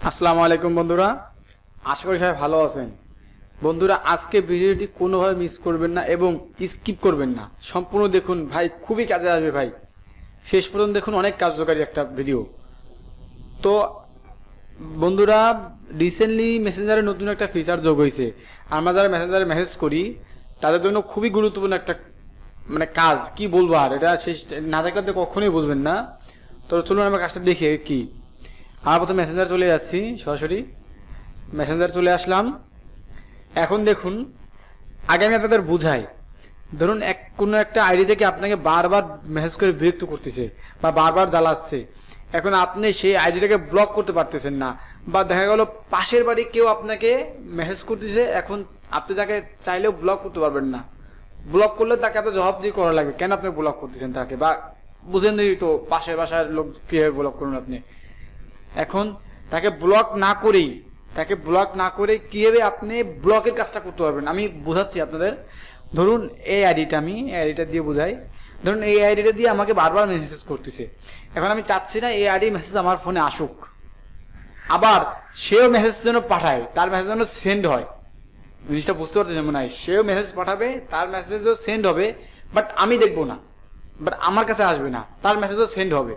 আসসালামু আলাইকুম বন্ধুরা, আশা করি সবাই ভালো আছেন। বন্ধুরা, আজকে ভিডিওটি কোনোভাবে মিস করবেন না এবং স্কিপ করবেন না, সম্পূর্ণ দেখুন ভাই, খুবই কাজে আসবে ভাই। শেষ পর্যন্ত দেখুন, অনেক কার্যকারী একটা ভিডিও। তো বন্ধুরা, রিসেন্টলি মেসেঞ্জারে নতুন একটা ফিচার যোগ হয়েছে। আমরা যারা মেসেঞ্জারে মেসেজ করি তাদের জন্য খুবই গুরুত্বপূর্ণ একটা কাজ, কি বলবো আর, এটা শেষ না দেখলে তো কখনোই বুঝবেন না। তো চলুন আমরা কাজটা দেখি কি। আমার প্রথমে মেসেঞ্জার চলে যাচ্ছি, সরাসরি মেসেঞ্জার চলে আসলাম। এখন দেখুন, আগে আমি আপনাদের বুঝাই। ধরুন কোনো একটা আইডি থেকে আপনাকে বারবার মেসেজ করে বিরক্ত করতেছে বা বারবার জ্বালাচ্ছে। এখন আপনি সেই আইডিটাকে ব্লক করতে পারতেছেন না, বা দেখা গেল পাশের বাড়ি কেউ আপনাকে মেসেজ করতেছে, এখন আপনি তাকে চাইলেও ব্লক করতে পারবেন না। ব্লক করলে তাকে আপনার জবাব দিয়ে করা লাগবে, কেন আপনি ব্লক করতেছেন তাকে, বা বুঝেন তো পাশের বাসার লোক কিভাবে ব্লক করুন আপনি। এখন তাকে ব্লক না করে কিভাবে আপনি ব্লকের কাজটা করতে পারবেন আমি বোঝাচ্ছি আপনাদের। ধরুন এই আইডিটা দিয়ে বোঝাই। ধরুন এই আইডিটা দিয়ে আমাকে বারবার মেসেজ করতেছে। এখন আমি চাচ্ছি না এই আইডি মেসেজ আমার ফোনে আসুক, আবার সেও মেসেজ যেন পাঠায়, তার মেসেজ যেন সেন্ড হয়। জিনিসটা বুঝতে পারতেছেন মনে হয়? সেও মেসেজ পাঠাবে, তার মেসেজও সেন্ড হবে, বাট আমি দেখবো না, বাট আমার কাছে আসবে না, তার মেসেজও সেন্ড হবে।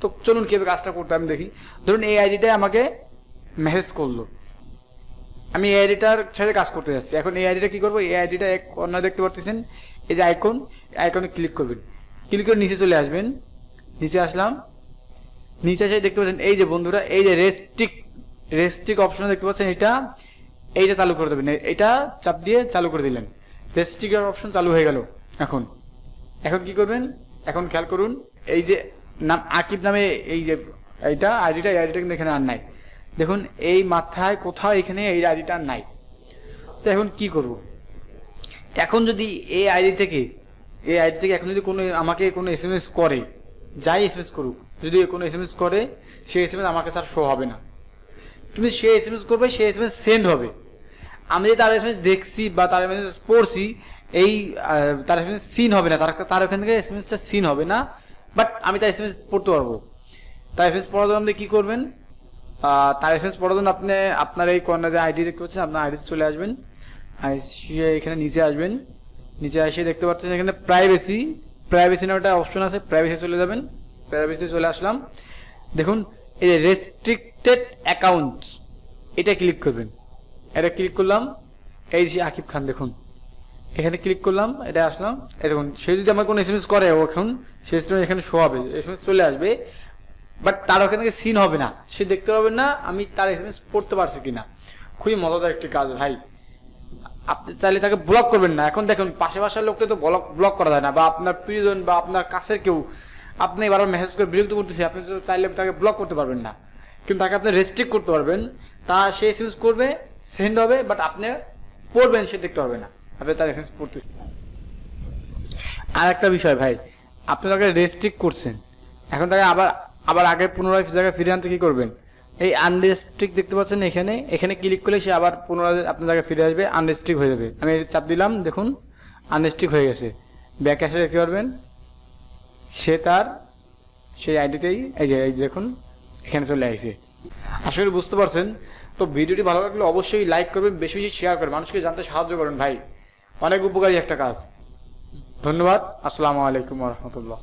তো চলুন কীভাবে কাজটা করতে আমি দেখি। ধরুন এই আইডিটাই আমাকে মেসেজ করলো, আমি এই আইডিটার সাথে কাজ করতে যাচ্ছি। এখন এই আইডিটা কী করবো, এই আইডিটা এক কর্নার দেখতে পাচ্ছেন, এই যে আইকনে ক্লিক করবেন। ক্লিক করে নিচে চলে আসবেন। নিচে আসলাম, নিচে এসে দেখতে পাচ্ছেন এই যে বন্ধুরা, এই যে রেস্ট্রিক্ট অপশন দেখতে পাচ্ছেন, এইটা চালু করে দেবেন। এটা চাপ দিয়ে চালু করে দিলেন, রেস্ট্রিক্ট অপশন চালু হয়ে গেল। এখন কি করবেন, এখন খেয়াল করুন, এই যে নাম আকিব নামে এই যে আইডিটা কিন্তু এখানে আর নাই। দেখুন এই মাথায় কোথাও এখানে এই আইডিটা আর নাই। তো এখন কি করব, এখন যদি এই আইডি থেকে এখন যদি আমাকে কোনো SMS করে, যাই SMS করুক, যদি কোনো SMS করে, সেই SMS আমার কাছে আর শো হবে না। কিন্তু সে SMS করবে, সে SMS সেন্ড হবে। আমি যে তার SMS দেখছি বা তার SMS পড়ছি, তার SMS সিন হবে না, তার ওখান থেকে SMSটা সিন হবে না, বাট আমি তার SMS পড়তে পারবো। তার SMS পড়ার জন্য আপনি কী করবেন, তার SMS পড়ার জন্য আপনি আপনার এই কর্নারে আইডি দেখতে পাচ্ছেন, আপনার আইডিতে চলে আসবেন। এখানে নিচে আসবেন, নিচে এসে দেখতে পাচ্ছেন এখানে প্রাইভেসি নামে একটা অপশন আছে, প্রাইভেসি চলে যাবেন। প্রাইভেসি চলে আসলাম। দেখুন এই যে রেস্ট্রিক্টেড অ্যাকাউন্টস, এটা ক্লিক করবেন। এটা ক্লিক করলাম, এই যে আকিব খান, দেখুন এখানে ক্লিক করলাম, এটা আসলাম। এই দেখুন, সে যদি আমার কোনো SMS করে, এখন সে এখানে শো হবে, SMS চলে আসবে, বাট তার ওখান থেকে সিন হবে না, সে দেখতে পাবেন না আমি তার SMS পড়তে পারছি কিনা। খুবই মজাদার একটি কাজ ভাই। আপনি চাইলে তাকে ব্লক করবেন না। এখন দেখুন, পাশে বাসার লোকটা তো ব্লক করা যায় না, বা আপনার প্রিয়জন বা আপনার কাছের কেউ আপনি বারবার মেসেজ করে বিরক্ত করতেছে, আপনি চাইলে তাকে ব্লক করতে পারবেন না, কিন্তু তাকে আপনি রেস্ট্রিক্ট করতে পারবেন। সে SMS করবে, সেন্ড হবে, বাট আপনি পড়বেন, সে দেখতে পারবে না আপনি তার SMS পড়তেছেন। আর একটা বিষয় ভাই, আপনি তাকে রেস্ট্রিক্ট করছেন, এখন তাকে আবার আগে পুনরায় জায়গায় ফিরে আনতে কী করবেন, এই আনরেস্ট্রিক্ট দেখতে পাচ্ছেন, এখানে ক্লিক করলে সে আবার পুনরায় আপনার জায়গায় ফিরে আসবে, আনরেস্ট্রিক্ট হয়ে যাবে। আমি চাপ দিলাম, দেখুন আনরেস্ট্রিক্ট হয়ে গেছে। ব্যাক আসে কী করবেন, সে তার সেই আইডিতেই এই দেখুন এখানে চলে আসছে। আশা করি বুঝতে পারছেন। তো ভিডিওটি ভালো লাগলে অবশ্যই লাইক করবেন, বেশি বেশি শেয়ার করবেন, মানুষকে জানতে সাহায্য করেন ভাই, অনেক উপকারী একটা কাজ। ধন্যবাদ। আসসালামু আলাইকুম ওয়া রাহমাতুল্লাহ।